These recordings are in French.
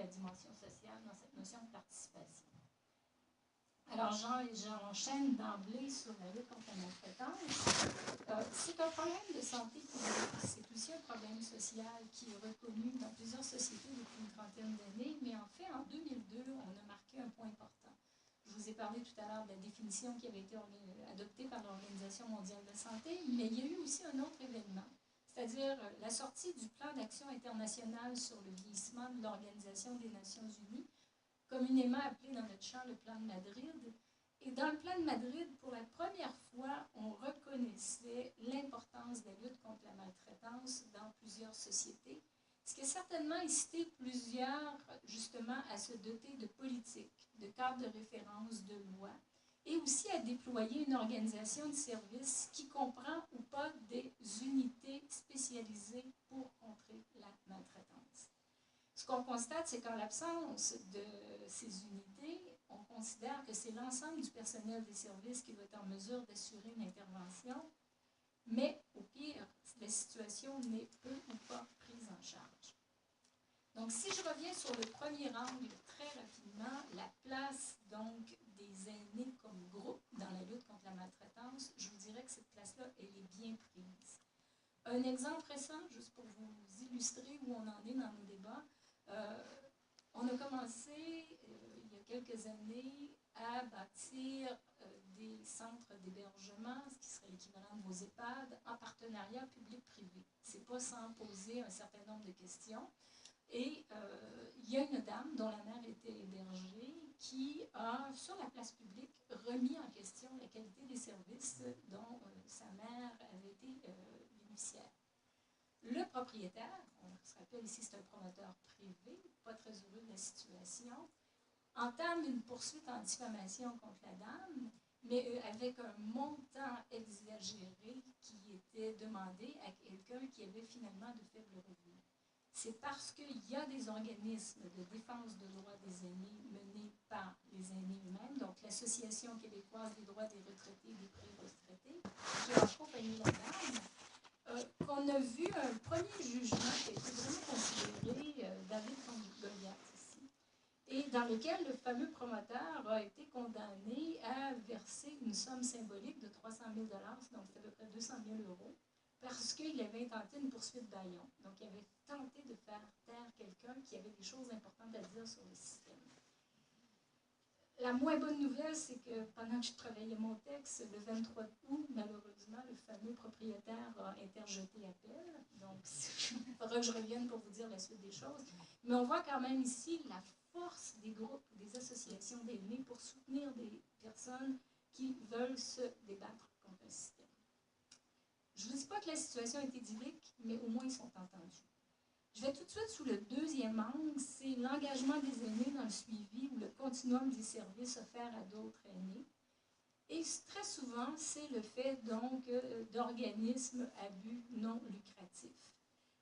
la dimension sociale dans cette notion de participation. Alors, j'enchaîne d'emblée sur la lutte contre la maltraitance. C'est un problème de santé publique. C'est aussi un problème social qui est reconnu dans plusieurs sociétés depuis une trentaine d'années, mais en fait, en 2002, on a marqué un point important. Je vous ai parlé tout à l'heure de la définition qui avait été adoptée par l'Organisation mondiale de la santé, mais il y a eu aussi un autre événement, c'est-à-dire la sortie du plan d'action international sur le vieillissement de l'Organisation des Nations Unies, communément appelé dans notre champ le plan de Madrid. Et dans le plan de Madrid, pour la première fois, on reconnaissait l'importance de la lutte contre la maltraitance dans plusieurs sociétés, ce qui a certainement incité plusieurs, justement, à se doter de politiques, de cadres de référence, de lois, et aussi à déployer une organisation de services qui comprend ou pas des unités spécialisées pour contrer la maltraitance. Ce qu'on constate, c'est qu'en l'absence de ces unités, on considère que c'est l'ensemble du personnel des services qui va être en mesure d'assurer une intervention, mais au pire, la situation n'est peu ou pas prise en charge. Donc, si je reviens sur le premier angle très rapidement, la place donc des aînés comme groupe dans la lutte contre la maltraitance, je vous dirais que cette place-là, elle est bien prise. Un exemple récent, juste pour vous illustrer où on en est dans nos débats, on a commencé, il y a quelques années, à bâtir des centres d'hébergement, ce qui serait l'équivalent de vos EHPAD, en partenariat public-privé. Ce n'est pas sans poser un certain nombre de questions. Et il y a une dame dont la mère était hébergée qui a, sur la place publique, remis en question la qualité des services dont sa mère avait été bénéficiaire. Le propriétaire, on se rappelle ici, c'est un promoteur privé, pas très heureux de la situation, entame une poursuite en diffamation contre la dame, mais avec un montant exagéré qui était demandé à quelqu'un qui avait finalement de faibles revenus. C'est parce qu'il y a des organismes de défense des droits des aînés menés par les aînés eux-mêmes, donc l'Association québécoise des droits des retraités et des pré-retraités, qui a accompagné la dame, qu'on a vu un premier jugement qui a été vraiment considéré David contre Goliath ici, et dans lequel le fameux promoteur a été condamné à verser une somme symbolique de 300 000 $, donc c'est à peu près 200 000 €, parce qu'il avait intenté une poursuite d'Aillon. Donc, il avait tenté de faire taire quelqu'un qui avait des choses importantes à dire sur le système. La moins bonne nouvelle, c'est que pendant que je travaillais mon texte, le 23 août, malheureusement, le fameux propriétaire a interjeté appel. Donc, il faudra que je revienne pour vous dire la suite des choses. Mais on voit quand même ici la force des groupes, des associations d'aînés pour soutenir des personnes qui veulent se débattre contre un système. Je ne vous dis pas que la situation est idyllique, mais au moins ils sont entendus. Je vais tout de suite sous le deuxième angle, c'est l'engagement des aînés dans le suivi ou le continuum des services offerts à d'autres aînés. Et très souvent, c'est le fait donc d'organismes à but non lucratif.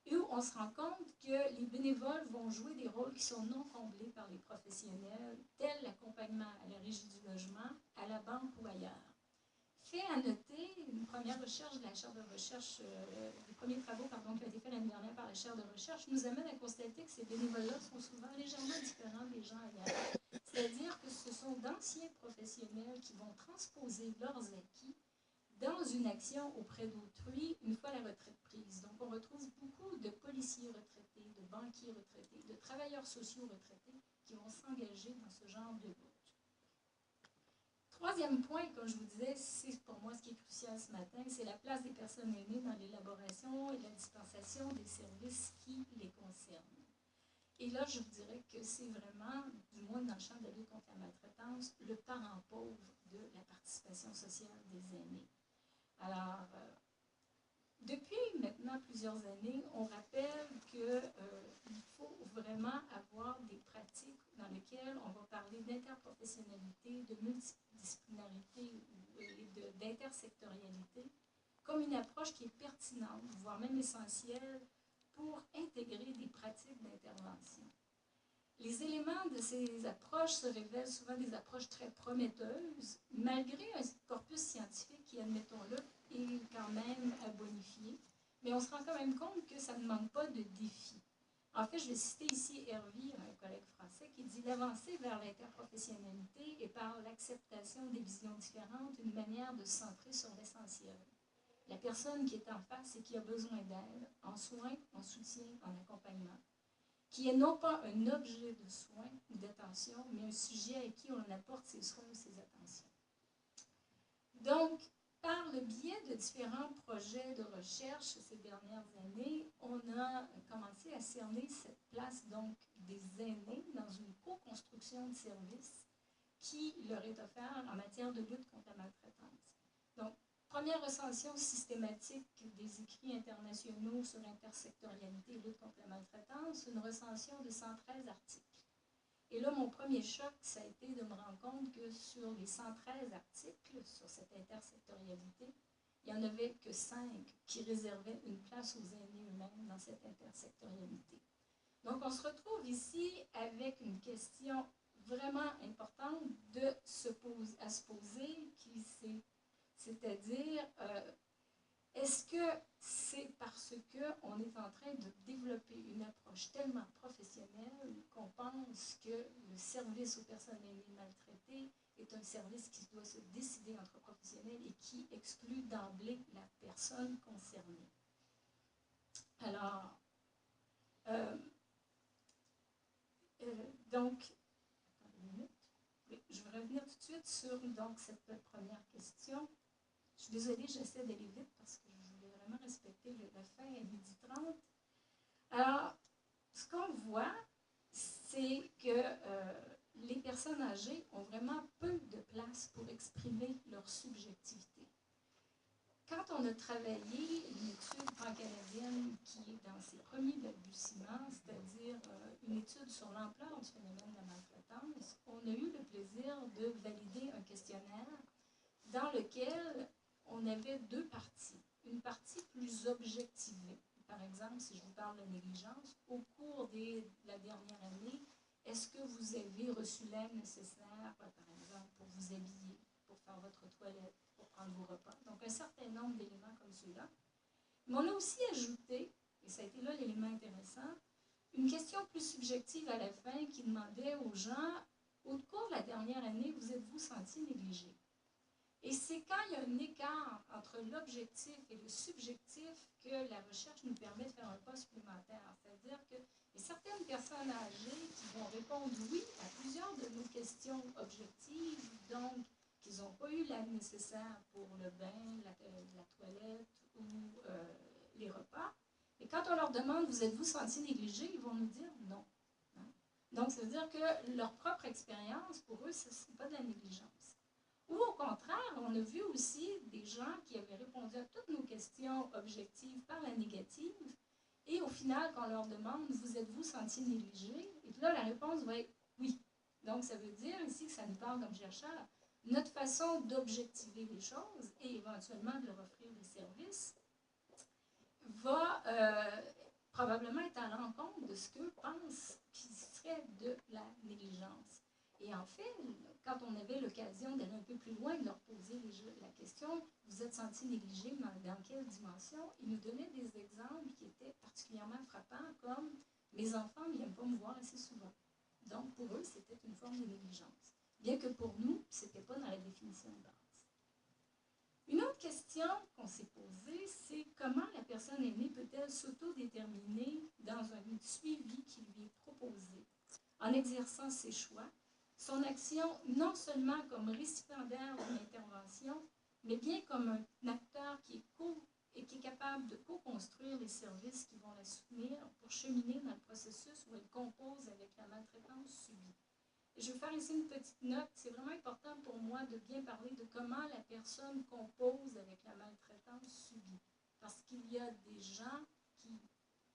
Et où on se rend compte que les bénévoles vont jouer des rôles qui sont non comblés par les professionnels, tels l'accompagnement à la régie du logement, à la banque ou ailleurs. Fait à noter, une première recherche de la chaire de recherche, les premiers travaux qui ont été faits l'année dernière par la chaire de recherche, nous amènent à constater que ces bénévoles-là sont souvent légèrement différents des gens ailleurs. C'est-à-dire que ce sont d'anciens professionnels qui vont transposer leurs acquis dans une action auprès d'autrui une fois la retraite prise. Donc on retrouve beaucoup de policiers retraités, de banquiers retraités, de travailleurs sociaux retraités qui vont s'engager dans ce genre de lutte. Troisième point, comme je vous disais, c'est pour moi ce qui est crucial ce matin, c'est la place des personnes aînées dans l'élaboration et la dispensation des services qui les concernent. Et là, je vous dirais que c'est vraiment, du moins dans le champ de la lutte contre la maltraitance, le parent pauvre de la participation sociale des aînés. Alors, depuis maintenant plusieurs années, on rappelle qu'il faut vraiment avoir des pratiques dans lesquelles on va parler d'interprofessionnalité, de multidisciplinarité et d'intersectorialité, comme une approche qui est pertinente, voire même essentielle, pour intégrer des pratiques d'intervention. Les éléments de ces approches se révèlent souvent des approches très prometteuses, malgré un corpus scientifique qui, admettons-le, est quand même à bonifier. Mais on se rend quand même compte que ça ne manque pas de défis. En fait, je vais citer ici Hervey, un collègue d'avancer vers l'interprofessionnalité et par l'acceptation des visions différentes, une manière de se centrer sur l'essentiel. La personne qui est en face et qui a besoin d'aide, en soins, en soutien, en accompagnement, qui est non pas un objet de soins ou d'attention, mais un sujet à qui on apporte ses soins ou ses attentions. Donc, par le biais de différents projets de recherche ces dernières années, on a commencé à cerner cette place donc des aînés dans une co-construction de services qui leur est offerte en matière de lutte contre la maltraitance. Donc, première recension systématique des écrits internationaux sur intersectorialité et lutte contre la maltraitance, une recension de 113 articles. Et là, mon premier choc, ça a été de me rendre compte que sur les 113 articles sur cette intersectorialité, il n'y en avait que 5 qui réservaient une place aux aînés eux-mêmes dans cette intersectorialité. Donc, on se retrouve ici avec une question vraiment importante à se poser, c'est-à-dire, est-ce que c'est parce qu'on est en train de développer une approche tellement professionnelle qu'on pense que le service aux personnes aînées maltraitées est un service qui doit se décider entre professionnels et qui exclut d'emblée la personne concernée? Alors, donc, attendez une minute. Oui, je vais revenir tout de suite sur donc, cette première question. Je suis désolée, j'essaie d'aller vite parce que je voulais vraiment respecter la fin à 12h30. Alors, ce qu'on voit, c'est que les personnes âgées ont vraiment peu de place pour exprimer leur subjectivité. Quand on a travaillé une étude pan-canadienne qui est dans ses premiers balbutiements, c'est-à-dire une étude sur l'ampleur du phénomène de la maltraitance, on a eu le plaisir de valider un questionnaire dans lequel on avait deux parties. Une partie plus objectivée. Par exemple, si je vous parle de négligence, au cours de la dernière année, est-ce que vous avez reçu l'aide nécessaire, par exemple, pour vous habiller, pour faire votre toilette, pour prendre vos repas? Donc, un certain nombre d'éléments comme ceux-là. Mais on a aussi ajouté, et ça a été là l'élément intéressant, une question plus subjective à la fin qui demandait aux gens, au cours de la dernière année, vous êtes-vous senti négligé? Et c'est quand il y a un écart entre l'objectif et le subjectif que la recherche nous permet de faire un pas supplémentaire. C'est-à-dire qu'il y a certaines personnes âgées qui vont répondre oui à plusieurs de nos questions objectives, donc qu'ils n'ont pas eu l'aide nécessaire pour le bain, la toilette ou les repas. Et quand on leur demande, vous êtes-vous senti négligé, ils vont nous dire non. Hein? Donc, ça veut dire que leur propre expérience, pour eux, ce n'est pas de la négligence. Ou au contraire, on a vu aussi des gens qui avaient répondu à toutes nos questions objectives par la négative, et au final, quand on leur demande, vous êtes-vous senti négligé? Et puis là, la réponse va être oui. Donc, ça veut dire ici que ça nous parle comme chercheur, notre façon d'objectiver les choses et éventuellement de leur offrir des services va probablement être à l'encontre de ce qu'eux pensent qui serait de la négligence. Et en fait, quand on avait l'occasion d'aller un peu plus loin, de leur poser la question, vous êtes senti négligé dans quelle dimension? Ils nous donnaient des exemples qui étaient particulièrement frappants, comme mes enfants n'aiment pas me voir assez souvent. Donc, pour eux, c'était une forme de négligence. Bien que pour nous, ce n'était pas dans la définition de base. Une autre question qu'on s'est posée, c'est comment la personne aînée peut-elle s'autodéterminer dans un suivi qui lui est proposé, en exerçant ses choix, son action non seulement comme récipiendaire d'une intervention, mais bien comme un acteur qui est capable de co-construire les services qui vont la soutenir pour cheminer dans le processus où elle compose avec la maltraitance subie. Et je vais faire ici une petite note. C'est vraiment important pour moi de bien parler de comment la personne compose avec la maltraitance subie. Parce qu'il y a des gens qui,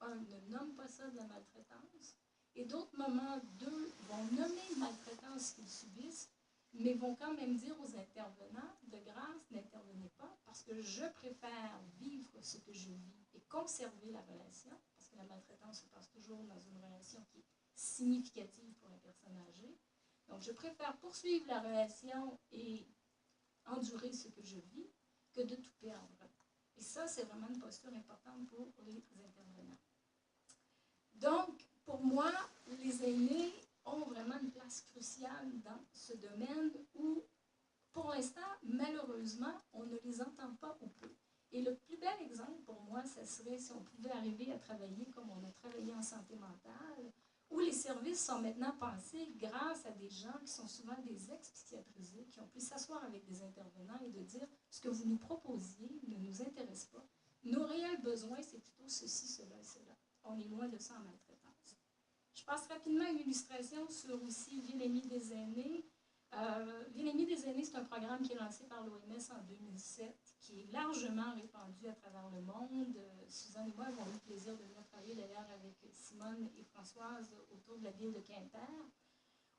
ne nomment pas ça de la maltraitance, et d'autres moments, vont nommer une maltraitance qu'ils subissent, mais vont quand même dire aux intervenants, de grâce, n'intervenez pas, parce que je préfère vivre ce que je vis et conserver la relation, parce que la maltraitance se passe toujours dans une relation qui est significative pour la personne âgée. Donc, je préfère poursuivre la relation et endurer ce que je vis que de tout perdre. Et ça, c'est vraiment une posture importante pour les intervenants. Donc, pour moi, les aînés ont vraiment une place axe crucial dans ce domaine où, pour l'instant, malheureusement, on ne les entend pas ou peu. Et le plus bel exemple pour moi, ce serait si on pouvait arriver à travailler comme on a travaillé en santé mentale, où les services sont maintenant pensés grâce à des gens qui sont souvent des ex-psychiatrisés, qui ont pu s'asseoir avec des intervenants et de dire ce que vous nous proposiez ne nous intéresse pas. Nos réels besoins, c'est plutôt ceci, cela et cela. On est loin de ça en maltraitance. Je passe rapidement à une illustration sur aussi Ville-Aimée des aînés. Ville-Aimée des aînés, c'est un programme qui est lancé par l'OMS en 2007, qui est largement répandu à travers le monde. Suzanne et moi avons eu le plaisir de venir travailler d'ailleurs avec Simone et Françoise autour de la ville de Quimper.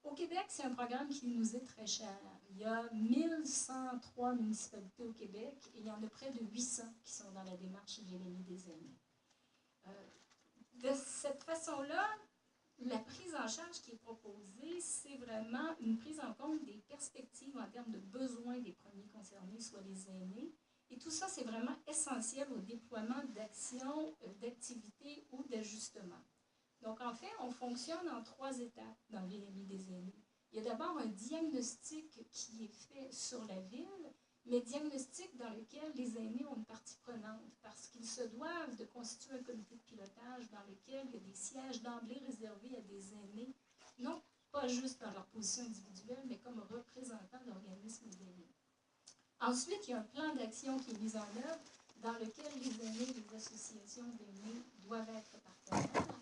Au Québec, c'est un programme qui nous est très cher. Il y a 1103 municipalités au Québec et il y en a près de 800 qui sont dans la démarche Ville-Aimée des aînés. De cette façon-là, la prise en charge qui est proposée, c'est vraiment une prise en compte des perspectives en termes de besoins des premiers concernés, soit les aînés. Et tout ça, c'est vraiment essentiel au déploiement d'actions, d'activités ou d'ajustements. Donc, en fait, on fonctionne en 3 étapes dans Ville-Aimée des aînés. Il y a d'abord un diagnostic qui est fait sur la ville, mais diagnostic dans lequel les aînés ont une partie prenante, parce qu'ils se doivent de constituer un comité de pilotage dans lequel il y a des sièges d'emblée réservés à des aînés, non pas juste dans leur position individuelle, mais comme représentants d'organismes d'aînés. Ensuite, il y a un plan d'action qui est mis en œuvre dans lequel les aînés et les associations d'aînés doivent être partenaires.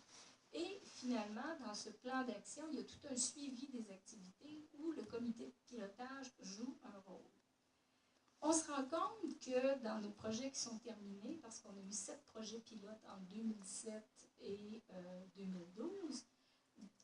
Et finalement, dans ce plan d'action, il y a tout un suivi des activités où le comité de pilotage joue un rôle. On se rend compte que dans nos projets qui sont terminés, parce qu'on a eu 7 projets pilotes en 2007 et 2012,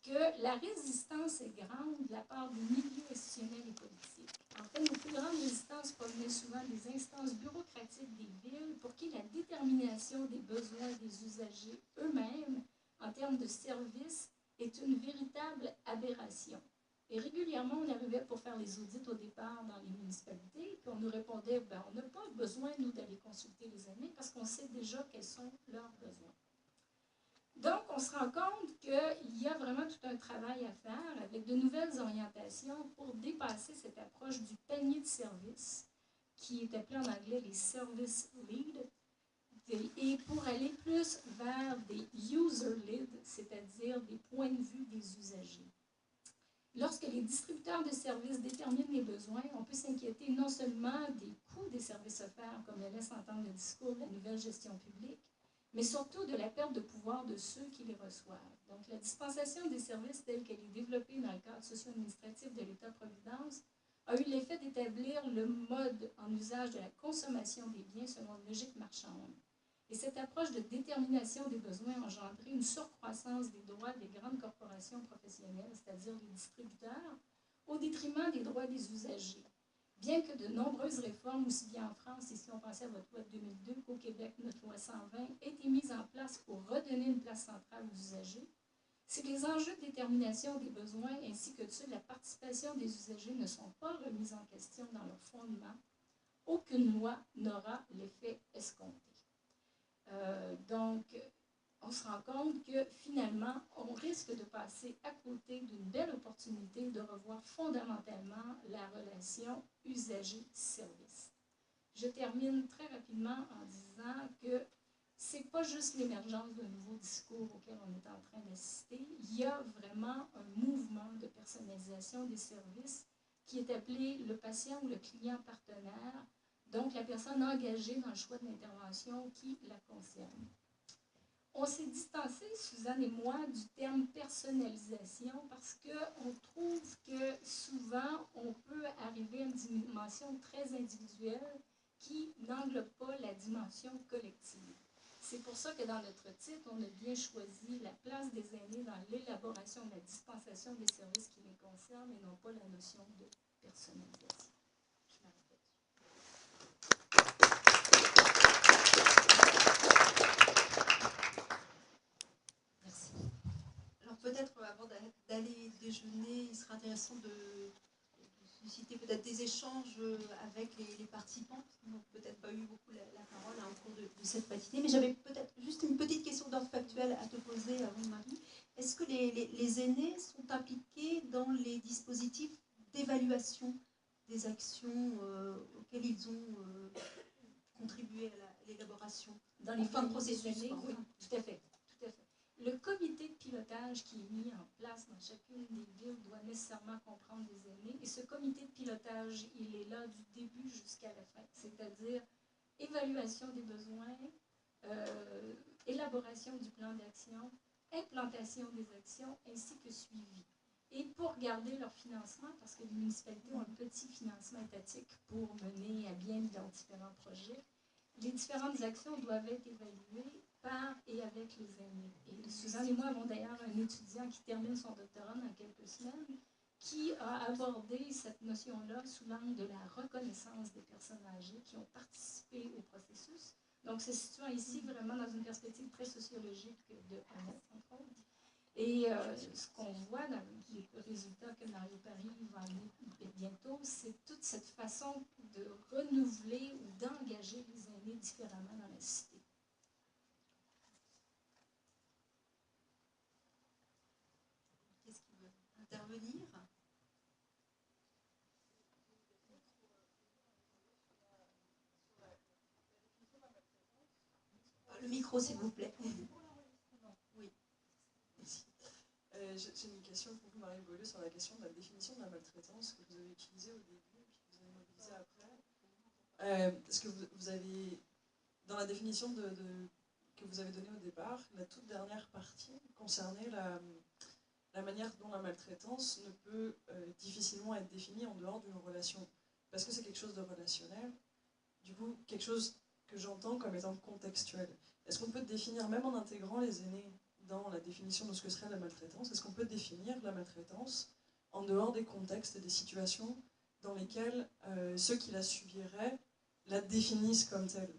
que la résistance est grande de la part des milieux institutionnels et politiques. En fait, nos plus grandes résistances provenaient souvent des instances bureaucratiques des villes pour qui la détermination des besoins des usagers eux-mêmes en termes de services est une véritable aberration. Et régulièrement, on arrivait pour faire les audits au départ dans les municipalités, puis on nous répondait, ben, on n'a pas besoin, nous, d'aller consulter les aînés parce qu'on sait déjà quels sont leurs besoins. Donc, on se rend compte qu'il y a vraiment tout un travail à faire avec de nouvelles orientations pour dépasser cette approche du panier de services, qui est appelé en anglais les service lead, et pour aller plus vers des user lead, c'est-à-dire des points de vue des usagers. Lorsque les distributeurs de services déterminent les besoins, on peut s'inquiéter non seulement des coûts des services offerts, comme le laisse entendre le discours de la nouvelle gestion publique, mais surtout de la perte de pouvoir de ceux qui les reçoivent. Donc, la dispensation des services telle qu'elle est développée dans le cadre socio-administratif de l'État-providence a eu l'effet d'établir le mode en usage de la consommation des biens selon une logique marchande. Et cette approche de détermination des besoins a engendré une surcroissance des droits des grandes corporations professionnelles, c'est-à-dire les distributeurs, au détriment des droits des usagers. Bien que de nombreuses réformes, aussi bien en France, et si on pensait à votre loi de 2002, qu'au Québec, notre loi 120, aient été mises en place pour redonner une place centrale aux usagers, si les enjeux de détermination des besoins ainsi que ceux de la participation des usagers ne sont pas remis en question dans leur fondement, aucune loi n'aura l'effet escompté. Donc, on se rend compte que finalement, on risque de passer à côté d'une belle opportunité de revoir fondamentalement la relation usager-service. Je termine très rapidement en disant que ce n'est pas juste l'émergence d'un nouveau discours auquel on est en train d'assister. Il y a vraiment un mouvement de personnalisation des services qui est appelé le patient ou le client partenaire, donc la personne engagée dans le choix de l'intervention qui la concerne. On s'est distancé, Suzanne et moi, du terme personnalisation parce qu'on trouve que souvent, on peut arriver à une dimension très individuelle qui n'englobe pas la dimension collective. C'est pour ça que dans notre titre, on a bien choisi la place des aînés dans l'élaboration de la dispensation des services qui les concernent et non pas la notion de personnalisation. Peut-être avant d'aller déjeuner, il sera intéressant de susciter peut-être des échanges avec les participants, qui n'ont peut-être pas eu beaucoup la parole au cours de cette matinée. Mais j'avais peut-être juste une petite question d'ordre factuel à te poser, Marie. Est-ce que les aînés sont impliqués dans les dispositifs d'évaluation des actions auxquelles ils ont contribué à l'élaboration. Dans les fins de processus, oui, tout à fait. Le comité de pilotage qui est mis en place dans chacune des villes doit nécessairement comprendre des aînés. Et ce comité de pilotage, il est là du début jusqu'à la fin. C'est-à-dire évaluation des besoins, élaboration du plan d'action, implantation des actions, ainsi que suivi. Et pour garder leur financement, parce que les municipalités ont un petit financement étatique pour mener à bien dans différents projets, les différentes actions doivent être évaluées par et avec les aînés. Et Suzanne et moi avons d'ailleurs un étudiant qui termine son doctorat dans quelques semaines, qui a abordé cette notion-là sous l'angle de la reconnaissance des personnes âgées qui ont participé au processus. Donc, se situant ici vraiment dans une perspective très sociologique de honnête, entre autres. Et ce qu'on voit dans les résultats que Mario Paris va amener bientôt, c'est toute cette façon de renouveler ou d'engager les aînés différemment dans la cité. Qu'est-ce qui veut intervenir? Le micro, s'il vous plaît. Oui. J'ai une question pour vous, Marie Beaulieu, sur la question de la définition de la maltraitance que vous avez utilisée au début et puis que vous avez mobilisée après. Est-ce que vous avez, dans la définition que vous avez donnée au départ, la toute dernière partie concernait la manière dont la maltraitance ne peut difficilement être définie en dehors d'une relation, parce que c'est quelque chose de relationnel, du coup quelque chose que j'entends comme étant contextuel. Est-ce qu'on peut définir, même en intégrant les aînés dans la définition de ce que serait la maltraitance, est-ce qu'on peut définir la maltraitance en dehors des contextes et des situations dans lesquelles ceux qui la subiraient la définissent comme telle?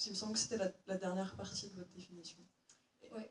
Il me semble que c'était la dernière partie de votre définition. Oui.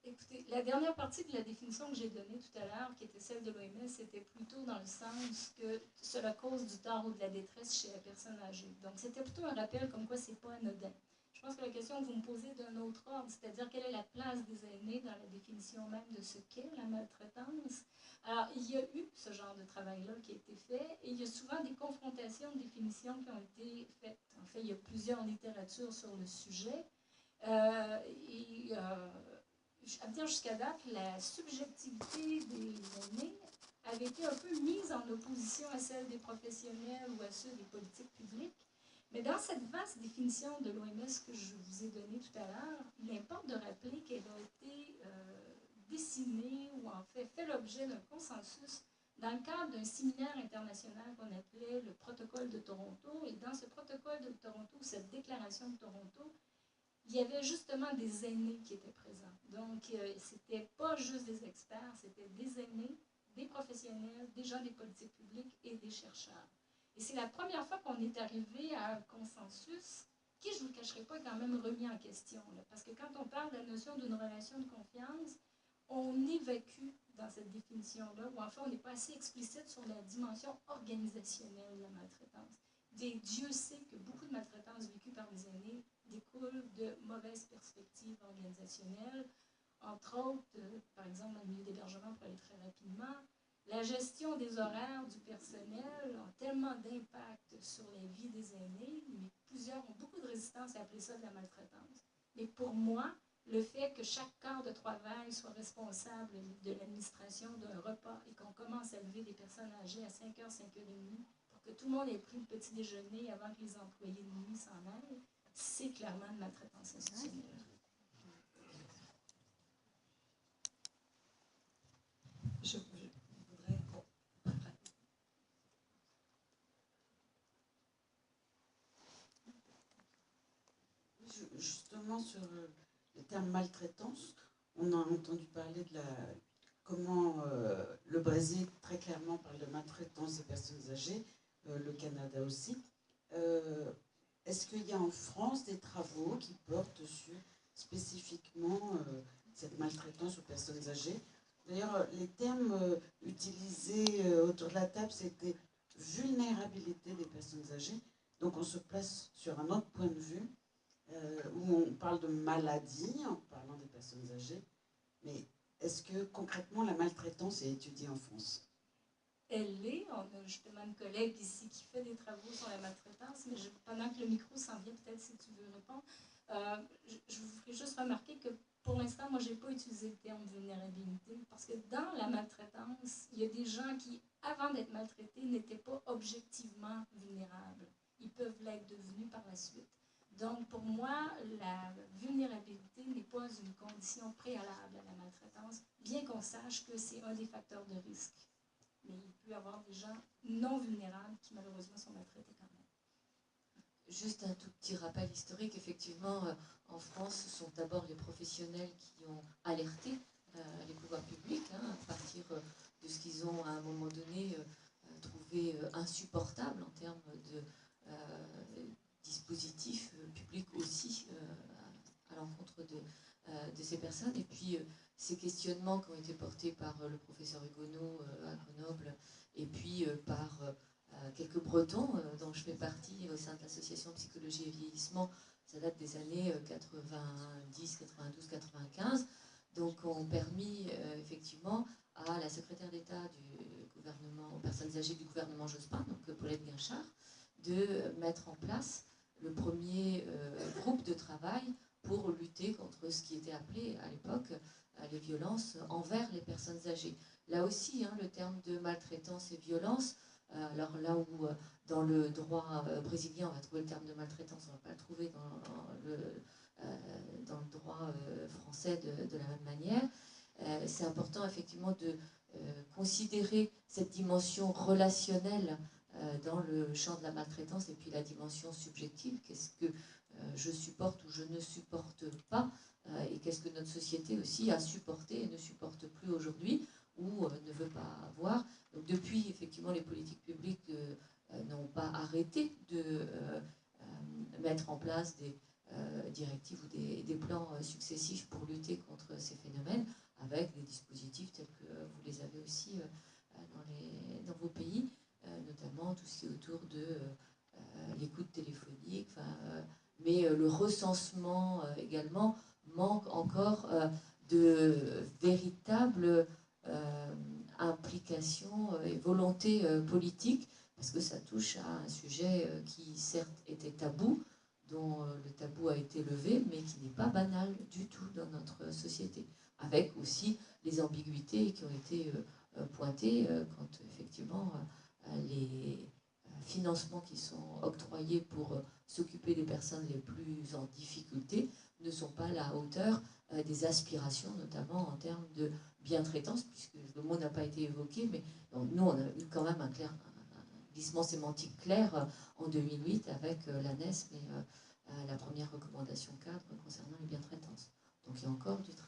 Écoutez, la dernière partie de la définition que j'ai donnée tout à l'heure, qui était celle de l'OMS, c'était plutôt dans le sens que cela cause du tort ou de la détresse chez la personne âgée. Donc, c'était plutôt un rappel comme quoi c'est pas anodin. Je pense que la question que vous me posez est d'un autre ordre, c'est-à-dire quelle est la place des aînés dans la définition même de ce qu'est la maltraitance. Alors, il y a eu ce genre de travail-là qui a été fait, et il y a souvent des confrontations de définitions qui ont été faites. En fait, il y a plusieurs littératures sur le sujet. À dire jusqu'à date, la subjectivité des aînés avait été un peu mise en opposition à celle des professionnels ou à ceux des politiques publiques. Mais dans cette vaste définition de l'OMS que je vous ai donnée tout à l'heure, il importe de rappeler qu'elle a été dessinée ou en fait l'objet d'un consensus dans le cadre d'un séminaire international qu'on appelait le protocole de Toronto. Et dans ce protocole de Toronto, cette déclaration de Toronto, il y avait justement des aînés qui étaient présents. Donc, c'était pas juste des experts, c'était des aînés, des professionnels, des gens des politiques publiques et des chercheurs. Et c'est la première fois qu'on est arrivé à un consensus qui, je ne vous le cacherai pas, est quand même remis en question. Là, parce que quand on parle de la notion d'une relation de confiance, on évacue dans cette définition-là, ou enfin on n'est pas assez explicite sur la dimension organisationnelle de la maltraitance. Dieu sait que beaucoup de maltraitance vécue par les aînés découle de mauvaises perspectives organisationnelles, entre autres, par exemple, dans le milieu d'hébergement, pour aller très rapidement, la gestion des horaires du personnel a tellement d'impact sur la vie des aînés, mais plusieurs ont beaucoup de résistance à appeler ça de la maltraitance. Mais pour moi, le fait que chaque quart de travail soit responsable de l'administration d'un repas et qu'on commence à lever des personnes âgées à 5h, 5h30, pour que tout le monde ait pris le petit déjeuner avant que les employés de nuit s'en aillent, c'est clairement une maltraitance institutionnelle. Je voudrais... Justement, sur le terme maltraitance, on a entendu parler de comment le Brésil très clairement parle de maltraitance des personnes âgées, le Canada aussi. Est-ce qu'il y a en France des travaux qui portent sur spécifiquement cette maltraitance aux personnes âgées? D'ailleurs, les termes utilisés autour de la table, c'était vulnérabilité des personnes âgées. Donc on se place sur un autre point de vue, où on parle de maladie en parlant des personnes âgées. Mais est-ce que concrètement la maltraitance est étudiée en France? Elle l'est. On a justement une collègue ici qui fait des travaux sur la maltraitance, mais pendant que le micro s'en vient, peut-être si tu veux répondre, je vous ferai juste remarquer que pour l'instant, moi, je n'ai pas utilisé le terme vulnérabilité parce que dans la maltraitance, il y a des gens qui, avant d'être maltraités, n'étaient pas objectivement vulnérables. Ils peuvent l'être devenus par la suite. Donc, pour moi, la vulnérabilité n'est pas une condition préalable à la maltraitance, bien qu'on sache que c'est un des facteurs de risque. Mais il peut y avoir des gens non vulnérables qui, malheureusement, sont maltraités quand même. Juste un tout petit rappel historique, effectivement, en France, ce sont d'abord les professionnels qui ont alerté les pouvoirs publics à partir de ce qu'ils ont à un moment donné trouvé insupportable en termes de dispositifs publics aussi à l'encontre de ces personnes. Et puis ces questionnements qui ont été portés par le professeur Hugonneau à Grenoble et puis par quelques Bretons dont je fais partie au sein de l'association Psychologie et Vieillissement, ça date des années 90, 92, 95, donc ont permis effectivement à la secrétaire d'État du gouvernement, aux personnes âgées du gouvernement Jospin, donc Paulette Guinchard, de mettre en place le premier groupe de travail pour lutter contre ce qui était appelé à l'époque les violences envers les personnes âgées. Là aussi, le terme de maltraitance et violence, alors là où dans le droit brésilien on va trouver le terme de maltraitance, on ne va pas le trouver dans le droit français de la même manière. C'est important effectivement de considérer cette dimension relationnelle dans le champ de la maltraitance et puis la dimension subjective, qu'est-ce que je supporte ou je ne supporte pas, et qu'est-ce que notre société aussi a supporté et ne supporte plus aujourd'hui ou ne veut pas avoir. Donc depuis, effectivement, les politiques publiques n'ont pas arrêté de mettre en place des directives ou des plans successifs pour lutter contre ces phénomènes, avec des dispositifs tels que vous les avez aussi dans vos pays, notamment tout ce qui est autour de l'écoute téléphonique, mais le recensement également manque encore de véritables implication et volonté politique, parce que ça touche à un sujet qui certes était tabou, dont le tabou a été levé, mais qui n'est pas banal du tout dans notre société, avec aussi les ambiguïtés qui ont été pointées quand effectivement les financements qui sont octroyés pour s'occuper des personnes les plus en difficulté ne sont pas à la hauteur des aspirations, notamment en termes de bientraitance, puisque le mot n'a pas été évoqué, mais nous, on a eu quand même un glissement sémantique clair en 2008 avec l'ANESM et la première recommandation cadre concernant les bientraitances. Donc il y a encore du travail.